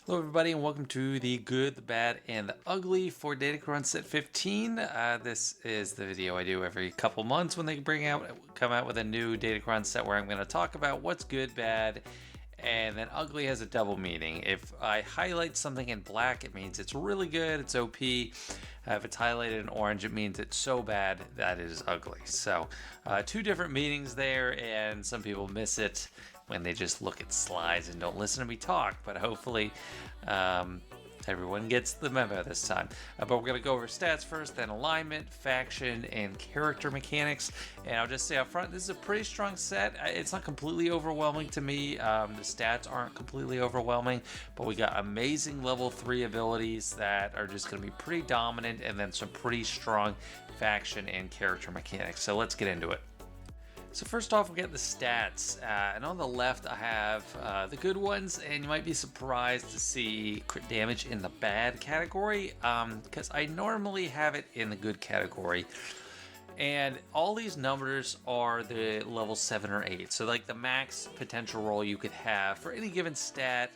Hello everybody and welcome to the Good, the Bad, and the Ugly for Datacron Set 15. This is the video I do every couple months when they come out with a new Datacron set where I'm going to talk about what's good, bad, and then ugly has a double meaning. If I highlight something in black, it means it's really good, it's OP. If it's highlighted in orange, it means it's so bad that it is ugly. So two different meanings there, and some people miss it when they just look at slides and don't listen to me talk, but hopefully everyone gets the memo this time. But we're going to go over stats first, then alignment, faction, and character mechanics. And I'll just say up front, this is a pretty strong set. It's not completely overwhelming to me. The stats aren't completely overwhelming, but we got amazing level 3 abilities that are just going to be pretty dominant, and then some pretty strong faction and character mechanics. So let's get into it. So first off, we get the stats, and on the left I have the good ones, and you might be surprised to see crit damage in the bad category, because I normally have it in the good category. And all these numbers are the level 7 or 8, so like the max potential roll you could have for any given stat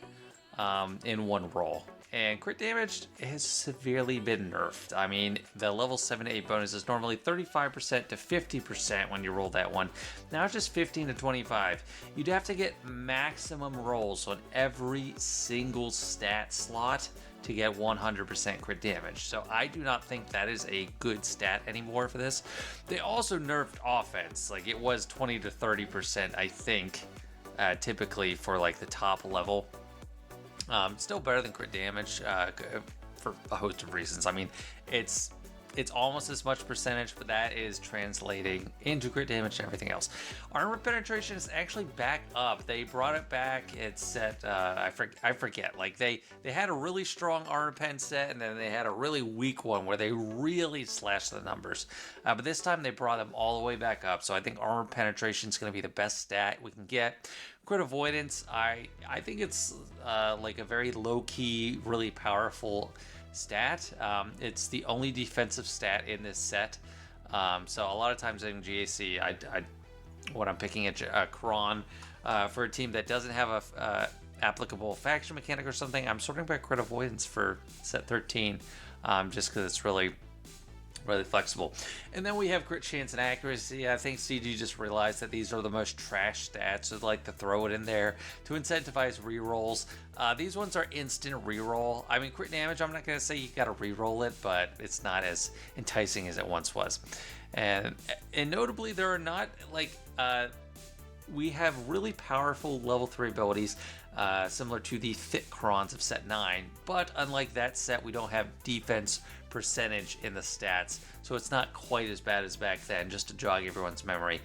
in one roll. And crit damage has severely been nerfed. I mean, the level 7 to 8 bonus is normally 35% to 50% when you roll that one. Now it's just 15 to 25. You'd have to get maximum rolls on every single stat slot to get 100% crit damage. So I do not think that is a good stat anymore for this. They also nerfed offense. Like, it was 20 to 30%, I think, typically for like the top level. Still better than crit damage for a host of reasons. I mean, it's almost as much percentage, but that is translating into crit damage and everything else. Armor penetration is actually back up. They brought it back. It's set, I forget. Like they had a really strong armor pen set, and then they had a really weak one where they really slashed the numbers. But this time they brought them all the way back up. So I think armor penetration is going to be the best stat we can get. Crit avoidance, I think it's like a very low-key, really powerful stat. It's the only defensive stat in this set. So a lot of times in GAC, when I'm picking a cron for a team that doesn't have a applicable faction mechanic or something, I'm sorting by crit avoidance for set 13, just because it's really flexible. And then we have crit chance and accuracy. I think CG just realized that these are the most trash stats, so they like to throw it in there to incentivize rerolls. These ones are instant reroll. I mean, crit damage, I'm not going to say you got to reroll it, but it's not as enticing as it once was. And notably, there are not like we have really powerful level 3 abilities, similar to the thick crons of set 9, but unlike that set, we don't have defense percentage in the stats, so it's not quite as bad as back then, just to jog everyone's memory.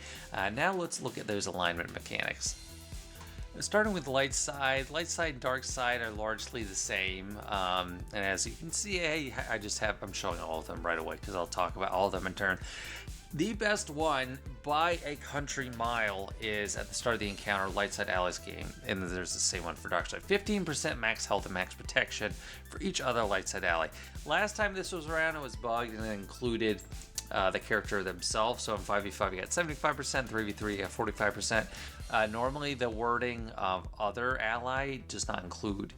Now let's look at those alignment mechanics. Starting with light side and dark side are largely the same, and as you can see, I'm showing all of them right away because I'll talk about all of them in turn. The best one by a country mile is at the start of the encounter, light side allies game, and there's the same one for dark side. 15% max health and max protection for each other light side ally. Last time this was around, it was bugged and it included the character themselves. So in 5v5 you got 75%, 3v3 you got 45%. Normally the wording of other ally does not include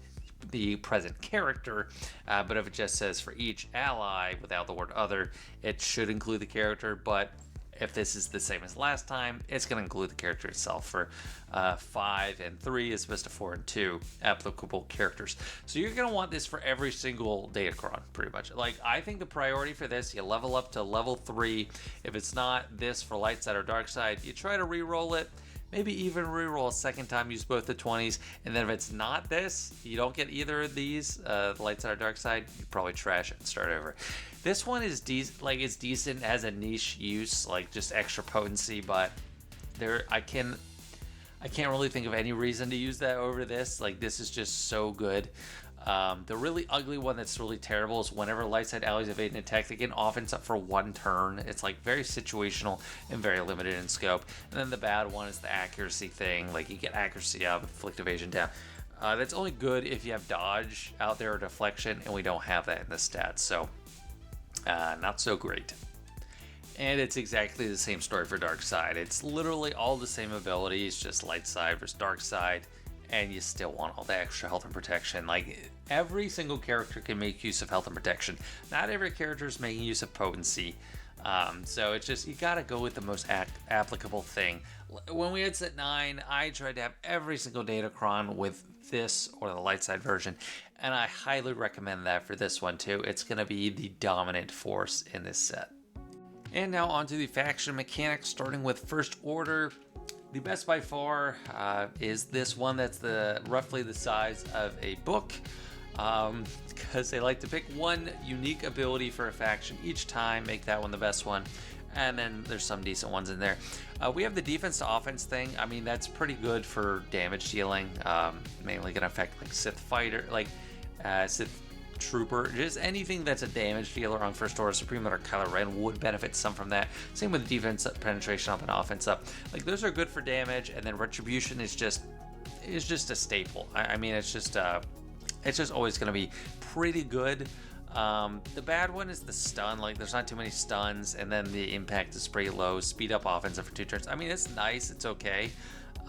the present character, but if it just says for each ally without the word other, it should include the character. But if this is the same as last time, it's going to include the character itself for 5 and 3 as opposed to 4 and 2 applicable characters. So you're going to want this for every single Datacron, pretty much. Like, I think the priority for this, you level up to level 3. If it's not this for light side or dark side, you try to re-roll it. Maybe even reroll a second time, use both the 20s, and then if it's not this, you don't get either of these, the light side or dark side, you probably trash it and start over. This one is it's decent as a niche use, like just extra potency, but I can't really think of any reason to use that over this. Like, this is just so good. The really ugly one that's really terrible is whenever light side allies evade an attack, they get offense up for 1 turn. It's like very situational and very limited in scope. And then the bad one is the accuracy thing. Like, you get accuracy up, inflict evasion down. That's only good if you have dodge out there or deflection, and we don't have that in the stats. So not so great. And it's exactly the same story for dark side. It's literally all the same abilities, just light side versus dark side. and you still want all the extra health and protection. Like, every single character can make use of health and protection. Not every character is making use of potency. So it's just, you gotta go with the most applicable thing. When we had set 9, I tried to have every single Datacron with this or the light side version, and I highly recommend that for this one too. It's gonna be the dominant force in this set. And now onto the faction mechanics, starting with First Order. The best by far is this one that's roughly the size of a book, because they like to pick one unique ability for a faction each time, make that one the best one, and then there's some decent ones in there. We have the defense to offense thing. I mean, that's pretty good for damage dealing, mainly going to affect like Sith fighter, like Sith trooper, just anything that's a damage dealer on First Order. Supreme Leader Kylo Ren would benefit some from that. Same with defense penetration up and offense up. Like, those are good for damage, and then retribution is just a staple. I mean, it's just always going to be pretty good. The bad one is the stun. Like, there's not too many stuns, and then the impact is pretty low. Speed up offensive for 2 turns. I mean, it's nice, it's okay,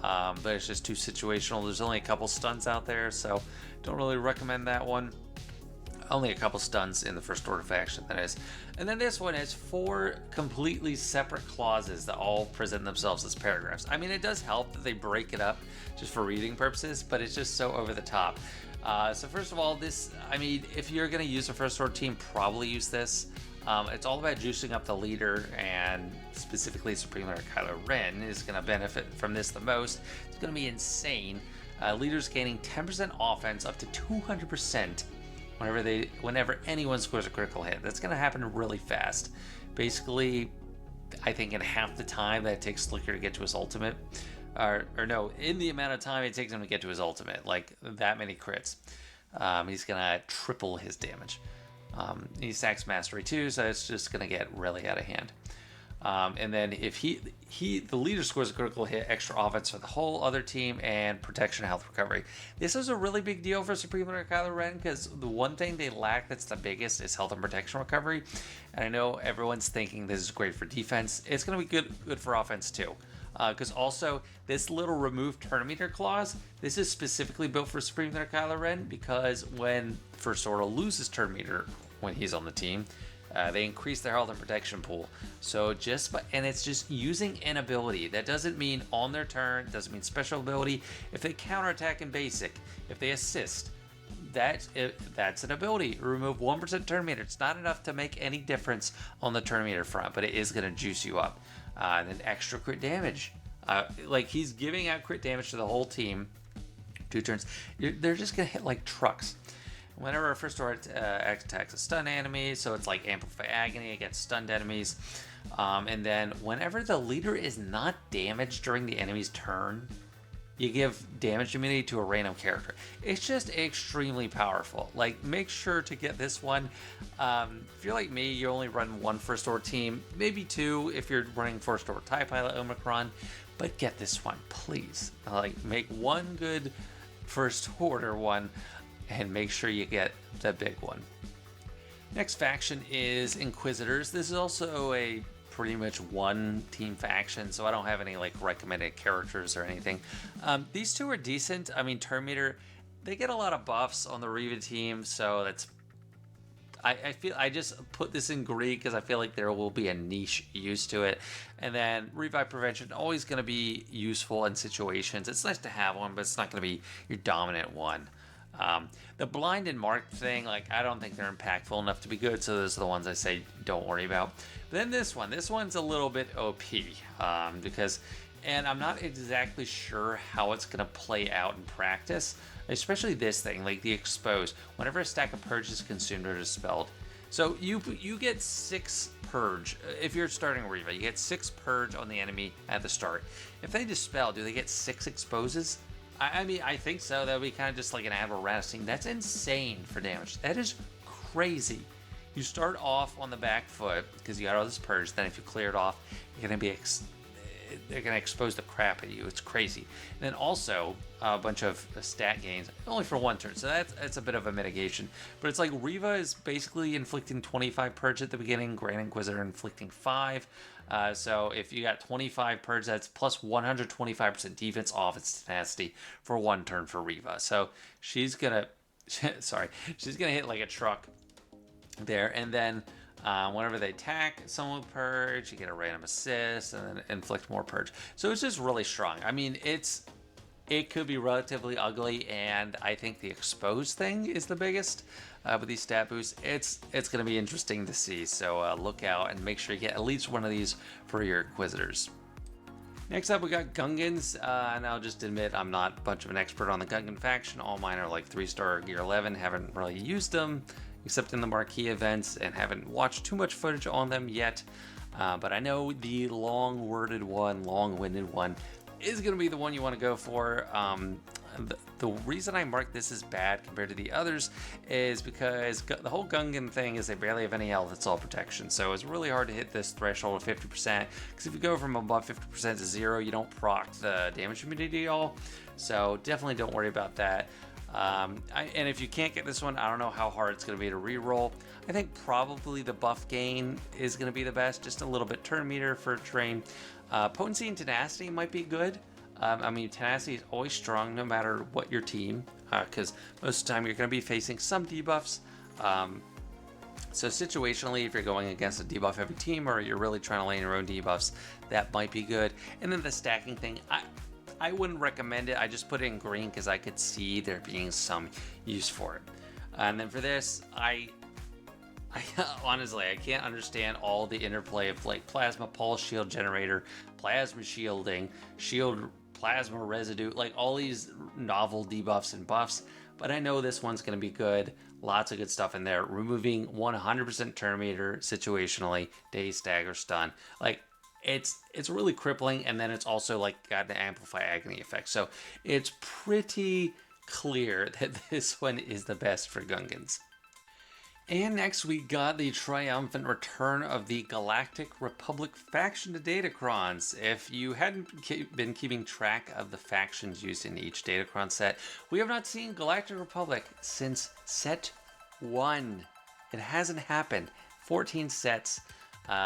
but it's just too situational. There's only a couple stuns out there, so don't really recommend that one. Only a couple stuns in the First Order faction, that is. And then this one has 4 completely separate clauses that all present themselves as paragraphs. I mean, it does help that they break it up just for reading purposes, but it's just so over the top. So first of all, this, I mean, if you're going to use a First Order team, probably use this. It's all about juicing up the leader, and specifically Supreme Leader Kylo Ren is going to benefit from this the most. It's going to be insane. Leaders gaining 10% offense up to 200% whenever anyone scores a critical hit. That's going to happen really fast. Basically, I think in half the time that it takes Slicker to get to his ultimate, or no, in the amount of time it takes him to get to his ultimate, like that many crits, he's going to triple his damage. He stacks mastery too, so it's just going to get really out of hand. And then if the leader scores a critical hit, extra offense for the whole other team, and protection and health recovery. This is a really big deal for Supreme Leader Kylo Ren, because the one thing they lack that's the biggest is health and protection recovery. And I know everyone's thinking this is great for defense. It's going to be good for offense too. Because also, this little remove turn meter clause, this is specifically built for Supreme Leader Kylo Ren, because when First Order loses turn meter when he's on the team, they increase their health and protection pool. So and it's just using an ability. That doesn't mean on their turn, doesn't mean special ability. If they counterattack in basic, if they assist, that's an ability. Remove 1% turn meter. It's not enough to make any difference on the turn meter front, but it is going to juice you up. And then extra crit damage. Like, he's giving out crit damage to the whole team. 2 turns. They're just going to hit like trucks. Whenever a First Order attacks a stun enemy, so it's like Amplify Agony against stunned enemies. And then whenever the leader is not damaged during the enemy's turn, you give damage immunity to a random character. It's just extremely powerful. Like, make sure to get this one. If you're like me, you only run 1 First Order team, maybe 2 if you're running First Order TIE Pilot Omicron, but get this one, please. Like, make one good First Order one, and make sure you get the big one. Next faction is Inquisitors. This is also a pretty much one team faction, so I don't have any like recommended characters or anything. These 2 are decent. I mean, turn meter, they get a lot of buffs on the Reva team, so that's, I feel I just put this in Greek because I feel like there will be a niche use to it. And then revive prevention, always going to be useful in situations. It's nice to have one, but it's not going to be your dominant one. The blind and marked thing, like, I don't think they're impactful enough to be good, so those are the ones I say don't worry about. But then this one's a little bit OP, because, and I'm not exactly sure how it's going to play out in practice, especially this thing, like the expose. Whenever a stack of purge is consumed or dispelled, so you get 6 purge. If you're starting Reva, you get 6 purge on the enemy at the start. If they dispel, do they get 6 exposes? I mean, I think so. That would be kind of just like an Admiral Radisson. That's insane for damage. That is crazy. You start off on the back foot because you got all this purge. Then if you clear it off, you're going to be they're going to expose the crap at you. It's crazy. And then also a bunch of stat gains, only for 1 turn. So that's a bit of a mitigation. But it's like Riva is basically inflicting 25 purge at the beginning, Grand Inquisitor inflicting 5. So if you got 25 purge, that's plus 125% defense off its tenacity for 1 turn for Riva. So she's going to, she's going to hit like a truck there. And then whenever they attack someone with purge, you get a random assist and then inflict more purge. So it's just really strong. I mean, it could be relatively ugly, and I think the exposed thing is the biggest with these stat boosts. It's going to be interesting to see. So look out and make sure you get at least one of these for your Inquisitors. Next up, we got Gungans, and I'll just admit I'm not much of an expert on the Gungan faction. All mine are like 3-star Gear 11, haven't really used them except in the marquee events, and haven't watched too much footage on them yet. But I know the long-winded one is going to be the one you want to go for. The reason I mark this as bad compared to the others is because the whole Gungan thing is they barely have any health, it's all protection. So it's really hard to hit this threshold of 50%, because if you go from above 50% to 0, you don't proc the damage immunity at all. So definitely don't worry about that. And if you can't get this one, I don't know how hard it's going to be to reroll. I think probably the buff gain is going to be the best, just a little bit turn meter for terrain. Potency and tenacity might be good. I mean, tenacity is always strong no matter what your team, because most of the time you're going to be facing some debuffs. So situationally, if you're going against a debuff heavy team or you're really trying to lay in your own debuffs, that might be good. And then the stacking thing, I wouldn't recommend it. I just put it in green because I could see there being some use for it. And then for this, I honestly, I can't understand all the interplay of like plasma pulse shield generator, plasma shielding, shield plasma residue, like all these novel debuffs and buffs. But I know this one's going to be good. Lots of good stuff in there. Removing 100% turn meter situationally, daze, stagger, stun. Like, it's really crippling, and then it's also like got an amplify agony effect. So it's pretty clear that this one is the best for Gungans. And next we got the triumphant return of the Galactic Republic faction to Datacrons. If you hadn't been keeping track of the factions used in each Datacron set, we have not seen Galactic Republic since set 1. It hasn't happened. 14 sets.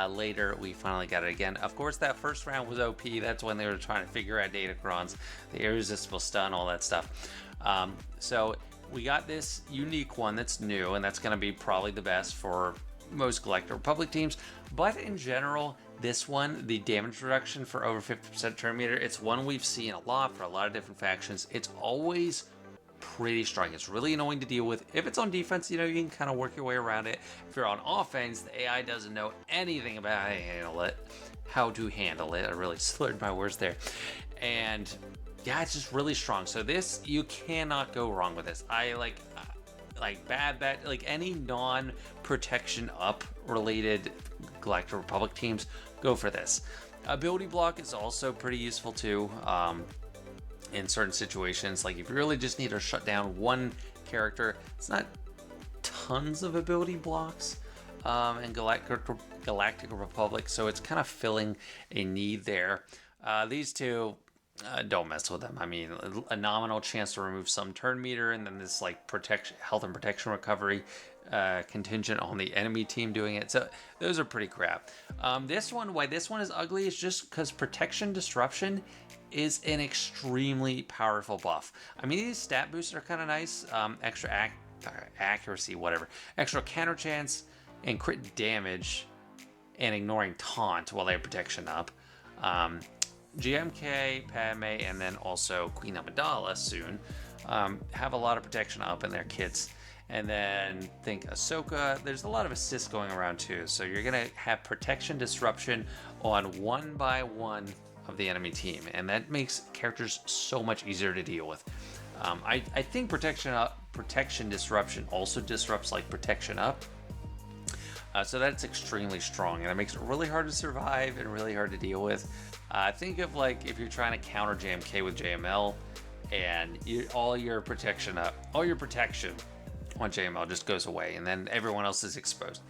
Later, we finally got it again. Of course, that first round was OP. That's when they were trying to figure out Datacrons, the irresistible stun, all that stuff. So we got this unique one that's new, and that's going to be probably the best for most Galactic Republic teams. But in general, this one, the damage reduction for over 50% turn meter, it's one we've seen a lot for a lot of different factions. It's always pretty strong. It's really annoying to deal with. If it's on defense, you know, you can kind of work your way around it. If you're on offense, the AI doesn't know anything about how to handle it. I really slurred my words there. And yeah, it's just really strong. So this, you cannot go wrong with this. I like any non-protection up related Galactic Republic teams, go for this. Ability block is also pretty useful too. In certain situations, like if you really just need to shut down one character, it's not tons of ability blocks in Galactic Republic, so it's kind of filling a need there. These two, don't mess with them. I mean, a nominal chance to remove some turn meter, and then this like health and protection recovery contingent on the enemy team doing it. So those are pretty crap. Why this one is ugly is just because protection disruption is an extremely powerful buff. I mean, these stat boosts are kind of nice. Extra accuracy, whatever. Extra counter chance and crit damage, and ignoring taunt while they have protection up. GMK, Padme, and then also Queen Amidala soon have a lot of protection up in their kits. And then think Ahsoka, there's a lot of assists going around too. So you're gonna have protection disruption on 1 by 1 of the enemy team, and that makes characters so much easier to deal with. I think protection disruption also disrupts like protection up. So that's extremely strong, and it makes it really hard to survive and really hard to deal with. Think of like if you're trying to counter JMK with JML, and all your protection on JML just goes away, and then everyone else is exposed.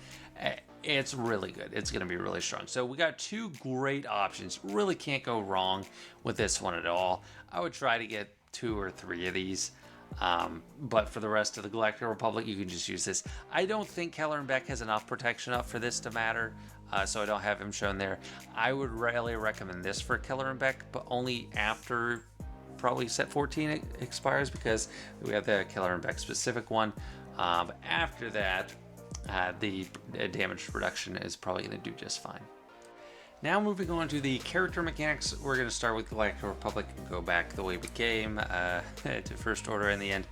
It's really good. It's going to be really strong. So we got two great options. Really can't go wrong with this one at all. I would try to get 2 or 3 of these. But for the rest of the Galactic Republic, you can just use this. I don't think Keller and Beck has enough protection up for this to matter, so I don't have him shown there. I would really recommend this for Keller and Beck, but only after probably set 14 expires, because we have the Keller and Beck specific one. But after that, the damage reduction is probably going to do just fine. Now moving on to the character mechanics, we're going to start with Galactic Republic and go back the way we came to First Order in the end.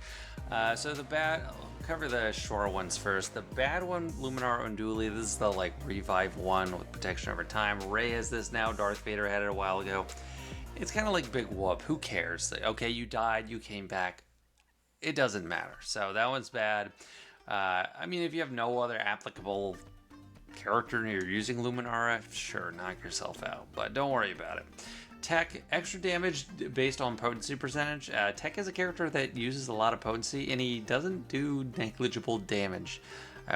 So I'll cover the shore ones first. The bad one, Luminar Unduli, this is the like revive one with protection over time. Rey has this now, Darth Vader had it a while ago. It's kind of like big whoop, who cares? Okay, you died, you came back, it doesn't matter. So that one's bad. I mean, if you have no other applicable character and you're using Luminara, sure, knock yourself out, but don't worry about it. Tech, extra damage based on potency percentage. Tech is a character that uses a lot of potency, and he doesn't do negligible damage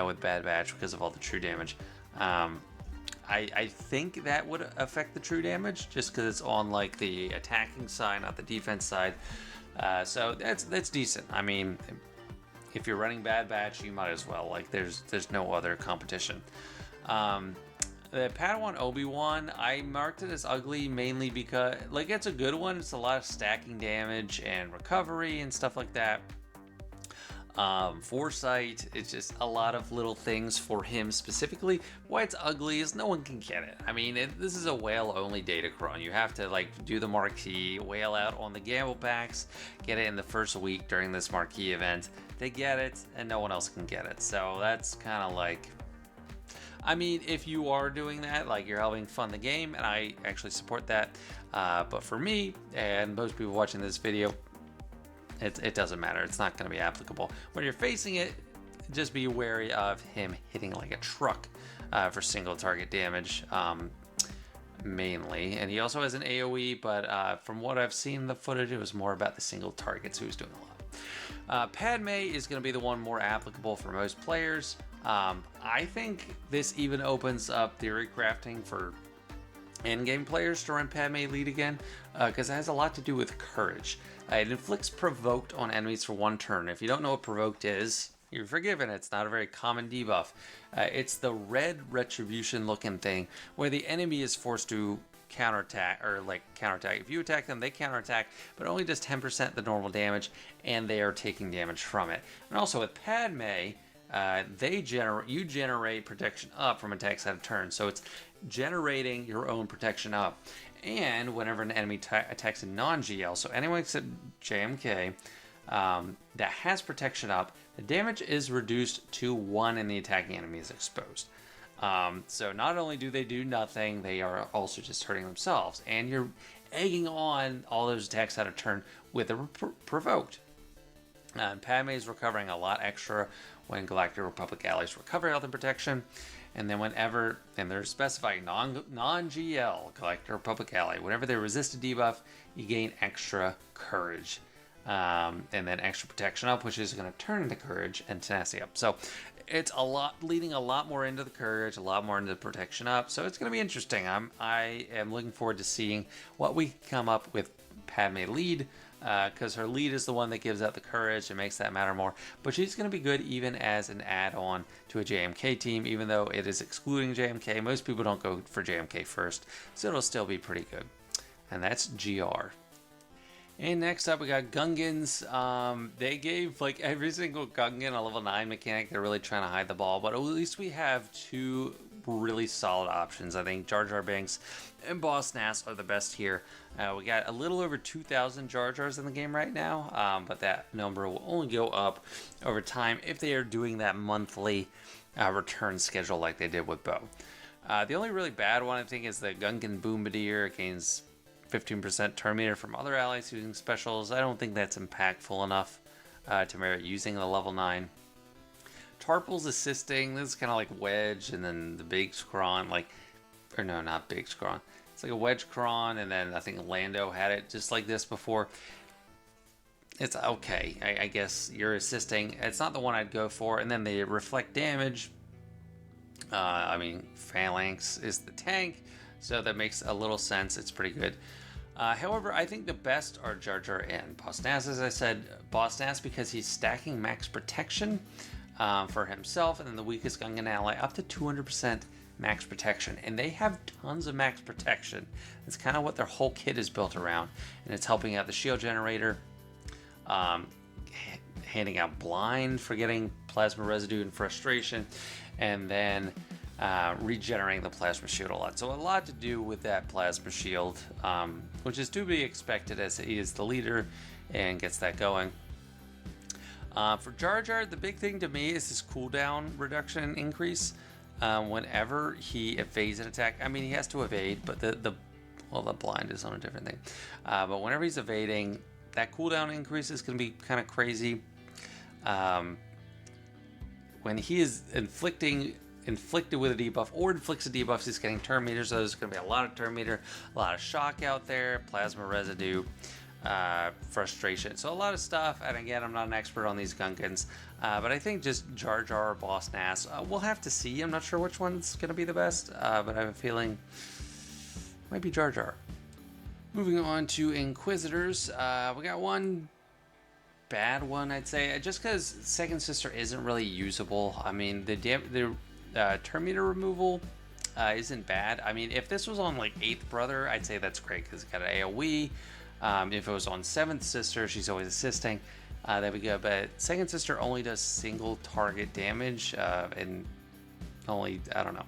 with Bad Batch because of all the true damage. I think that would affect the true damage just because it's on like the attacking side, not the defense side. So that's decent. I mean, if you're running Bad Batch, you might as well. Like, there's no other competition. The Padawan Obi-Wan, I marked it as ugly mainly because, like, it's a good one. It's a lot of stacking damage and recovery and stuff like that. Foresight, it's just a lot of little things for him specifically. Why it's ugly is no one can get it. I mean, this is a whale-only Datacron. You have to, like, do the marquee, whale out on the gamble packs, get it in the first week during this marquee event. They get it, and no one else can get it. So that's kind of like... I mean, if you are doing that, like, you're having fun the game, and I actually support that. But for me, and most people watching this video, it doesn't matter. It's not going to be applicable. When you're facing it, just be wary of him hitting like a truck for single target damage, mainly. And he also has an AoE, but from what I've seen in the footage, it was more about the single targets, who was doing a lot. Padme is going to be the one more applicable for most players. I think this even opens up theory crafting for endgame players to run Padme lead again, because it has a lot to do with courage. It inflicts provoked on enemies for 1 turn. If you don't know what provoked is, you're forgiven. It's not a very common debuff. It's the red retribution looking thing where the enemy is forced to counterattack, or like counterattack. If you attack them, they counterattack, but only does 10% the normal damage, and they are taking damage from it. And also with Padme, you generate protection up from attacks out of turn, so it's generating your own protection up. And whenever an enemy attacks a non-GL, so anyone except JMK, that has protection up, the damage is reduced to 1 and the attacking enemy is exposed. So not only do they do nothing, they are also just hurting themselves, and you're egging on all those attacks out of turn with a provoked. Padme is recovering a lot extra when Galactic Republic allies recover health and protection, and then whenever, and they're specifying non-GL Galactic Republic ally, whenever they resist a debuff, you gain extra courage, and then extra protection up, which is going to turn into courage and tenacity up. So it's leading a lot more into the courage, a lot more into the protection up. So it's going to be interesting. I am looking forward to seeing what we come up with Padme lead, because her lead is the one that gives out the courage and makes that matter more. But she's going to be good even as an add-on to a JMK team, even though it is excluding JMK. Most people don't go for JMK first, so it'll still be pretty good. And that's GR. And next up, we got Gungans. They gave like every single Gungan a level 9 mechanic. They're really trying to hide the ball, but at least we have 2 really solid options. I think Jar Jar Binks and Boss Nass are the best here. We got a little over 2,000 Jar Jars in the game right now, but that number will only go up over time if they are doing that monthly return schedule like they did with Bo. The only really bad one, I think, is the Gungan Bombardier. It gains 15% turn meter from other allies using specials. I don't think that's impactful enough to merit using the level 9. Tarple's assisting. This is kind of like Wedge, and then the Big Scrawn, or no, not Big Scrawn. It's like a Wedge Cron, and then I think Lando had it just like this before. it's okay. I guess you're assisting. It's not the one I'd go for. And then they reflect damage. I mean, Phalanx is the tank, so that makes a little sense. It's pretty good. However, I think the best are Jar Jar and Boss Nass. As I said, Boss Nass because he's stacking max protection for himself, and then the weakest Gungan ally up to 200% max protection. And they have tons of max protection. It's kind of what their whole kit is built around, and it's helping out the shield generator, handing out blind for getting plasma residue and frustration, and then regenerating the plasma shield a lot. So a lot to do with that plasma shield, which is to be expected as he is the leader and gets that going. For Jar Jar, the big thing to me is his cooldown reduction increase. Whenever he evades an attack, I mean, he has to evade, but the blind is on a different thing. But whenever he's evading, that cooldown increase is going to be kind of crazy. When he is inflicted with a debuff or inflicts a debuff, he's getting turn meter, so there's going to be a lot of turn meter, a lot of shock out there, plasma residue, frustration, so a lot of stuff. And again, I'm not an expert on these Gungans, but I think just Jar Jar or Boss Nass, we'll have to see. I'm not sure which one's going to be the best, but I have a feeling it might be Jar Jar. Moving on to Inquisitors, we got one bad one, I'd say, just because Second Sister isn't really usable. I mean, the turn meter removal isn't bad. I mean, if this was on like 8th Brother, I'd say that's great because it's got an AoE. If it was on 7th Sister, she's always assisting. There we go. But Second Sister only does single target damage, and only, I don't know,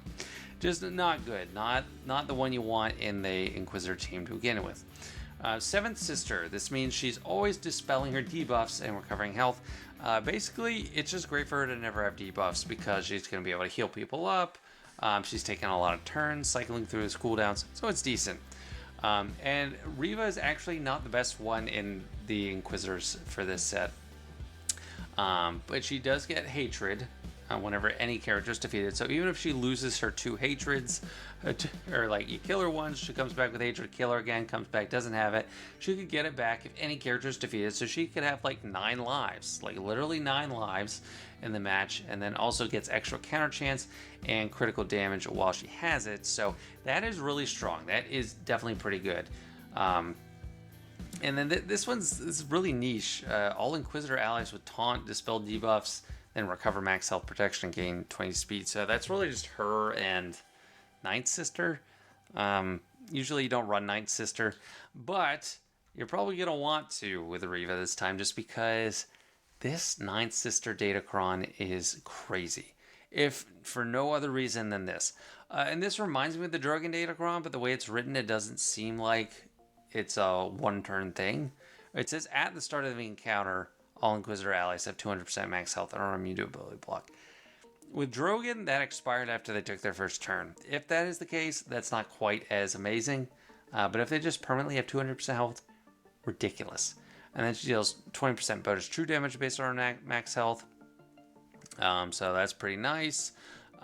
just not good. Not the one you want in the Inquisitor team to begin with. 7th Sister, this means she's always dispelling her debuffs and recovering health. Basically, it's just great for her to never have debuffs because she's going to be able to heal people up. She's taking a lot of turns, cycling through his cooldowns, so it's decent. And Reva is actually not the best one in the Inquisitors for this set. But she does get Hatred whenever any character is defeated. So even if she loses her 2 Hatreds, or like you kill her once, she comes back with Hatred, kill her again, comes back, doesn't have it, she could get it back if any character is defeated. So she could have like 9 lives, like literally 9 lives in the match, and then also gets extra counter chance and critical damage while she has it. So that is really strong. That is definitely pretty good. And then this is really niche. All Inquisitor allies with taunt, dispel debuffs, then recover max health protection and gain 20 speed. So that's really just her and 9th Sister. Usually you don't run 9th Sister, but you're probably going to want to with Reva this time, just because this 9th Sister Datacron is crazy, if for no other reason than this. And this reminds me of the Dragon Datacron, but the way it's written, it doesn't seem like it's a one-turn thing. It says at the start of the encounter, all Inquisitor allies have 200% max health and are immune to ability block. With Drogon, that expired after they took their first turn. If that is the case, that's not quite as amazing. But if they just permanently have 200% health, ridiculous. And then she deals 20% bonus true damage based on her max health. So that's pretty nice.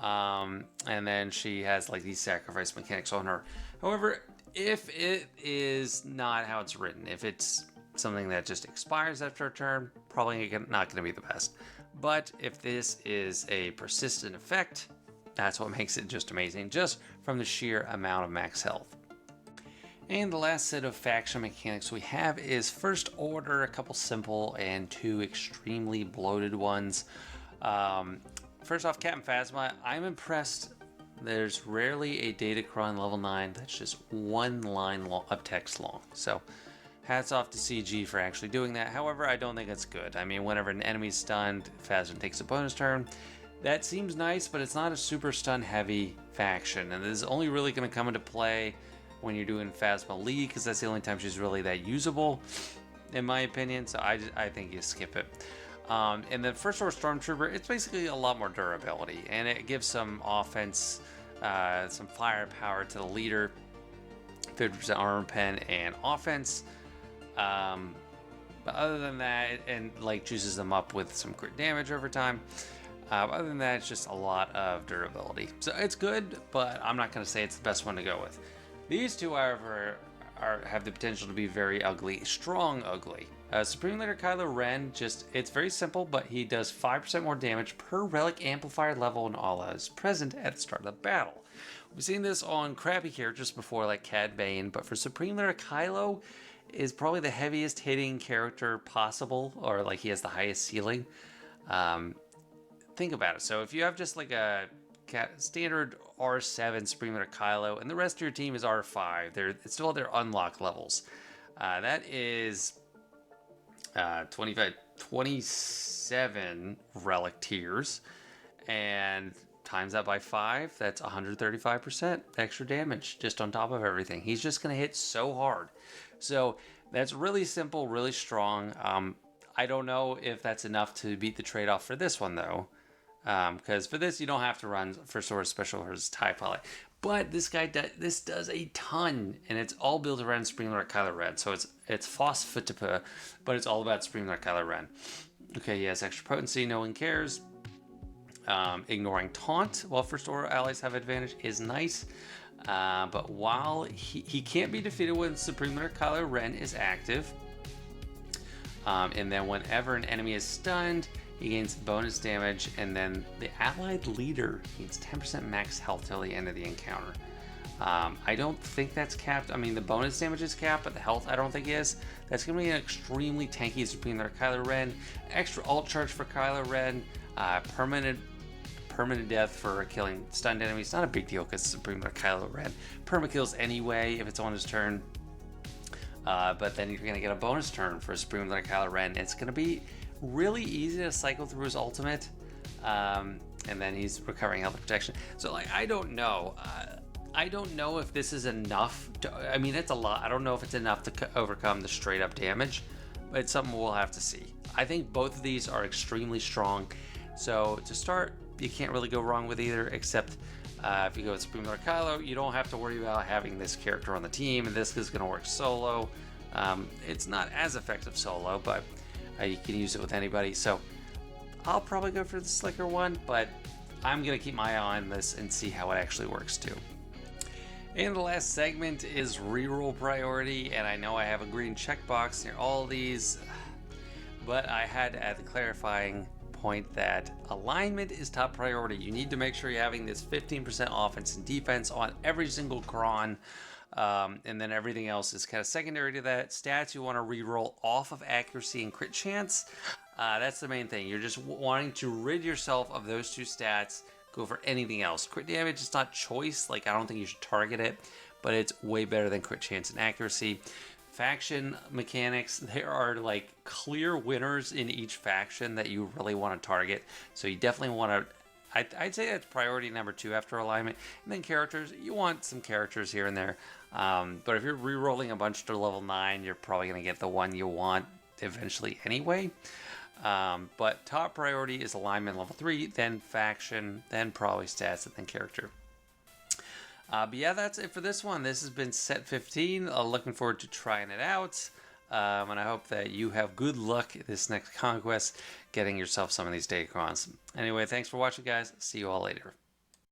And then she has like these sacrifice mechanics on her. However, if it is not how it's written, if it's something that just expires after a turn, probably not going to be the best. But if this is a persistent effect, that's what makes it just amazing, just from the sheer amount of max health. And the last set of faction mechanics we have is First Order, a couple simple and 2 extremely bloated ones. First off, Captain Phasma, I'm impressed. There's rarely a Datacron level 9 that's just 1 line of text long. So hats off to CG for actually doing that. However, I don't think it's good. I mean, whenever an enemy's stunned, Phasma takes a bonus turn. That seems nice, but it's not a super stun heavy faction. And this is only really going to come into play when you're doing Phasma Lee, because that's the only time she's really that usable, in my opinion. So I think you skip it. And then First Order Stormtrooper, it's basically a lot more durability, and it gives some offense, some firepower to the leader, 50% armor pen and offense. But other than that, and like juices them up with some crit damage over time. Other than that, it's just a lot of durability. So it's good, but I'm not going to say it's the best one to go with. These two, however, have the potential to be very ugly, strong ugly. Supreme Leader Kylo Ren, it's very simple, but he does 5% more damage per relic amplifier level and all that is present at the start of the battle. We've seen this on crappy characters before, like Cad Bane, but for Supreme Leader Kylo, is probably the heaviest hitting character possible, or like he has the highest ceiling. Think about it. So if you have just like a standard R7 Supreme Leader Kylo, and the rest of your team is R5, it's still at their unlock levels. That is 27 relic tiers, and times that by 5, that's 135% extra damage just on top of everything. He's just going to hit so hard. So that's really simple, really strong. I don't know if that's enough to beat the trade-off for this one, though. Because for this, you don't have to run First Order Special or his TIE Pilot. But this does a ton, and it's all built around Supreme Leader Kylo Ren. So it's Phosphatipa, but it's all about Supreme Leader Kylo Ren. Okay, he has extra potency, no one cares. Ignoring taunt while First Order allies have advantage is nice. But while he can't be defeated when Supreme Leader Kylo Ren is active. And then whenever an enemy is stunned, he gains bonus damage, and then the allied leader gains 10% max health till the end of the encounter. I don't think that's capped. I mean, the bonus damage is capped, but the health I don't think is. That's going to be an extremely tanky Supreme Leader Kylo Ren. Extra ult charge for Kylo Ren. Permanent death for killing stunned enemies. Not a big deal because Supreme Leader Kylo Ren perma-kills anyway if it's on his turn. But then you're going to get a bonus turn for Supreme Leader Kylo Ren. It's going to be really easy to cycle through his ultimate, and then he's recovering health and protection. So like, I don't know if this is enough I mean, it's a lot. I don't know if it's enough to overcome the straight up damage, but it's something we'll have to see. I think both of these are extremely strong, so to start, you can't really go wrong with either, except if you go with Supreme Leader Kylo, you don't have to worry about having this character on the team, and this is going to work solo. It's not as effective solo, but you can use it with anybody. So I'll probably go for the slicker one, but I'm going to keep my eye on this and see how it actually works too. And the last segment is Reroll Priority, and I know I have a green checkbox near all these, but I had to add the clarifying point that alignment is top priority. You need to make sure you're having this 15% offense and defense on every single cron, and then everything else is kind of secondary to that. Stats you want to reroll off of accuracy and crit chance. That's the main thing. You're just wanting to rid yourself of those two stats. Go for anything else. Crit damage is not choice. Like, I don't think you should target it, but it's way better than crit chance and accuracy. Faction mechanics, there are like clear winners in each faction that you really want to target. So you definitely want to, I'd say that's priority number 2 after alignment. And then characters, you want some characters here and there. But if you're re-rolling a bunch to level 9, you're probably going to get the one you want eventually anyway. But top priority is alignment level 3, then faction, then probably stats, and then character. But yeah, that's it for this one. This has been set 15. Looking forward to trying it out. And I hope that you have good luck this next conquest getting yourself some of these Datacrons. Anyway, thanks for watching, guys. See you all later.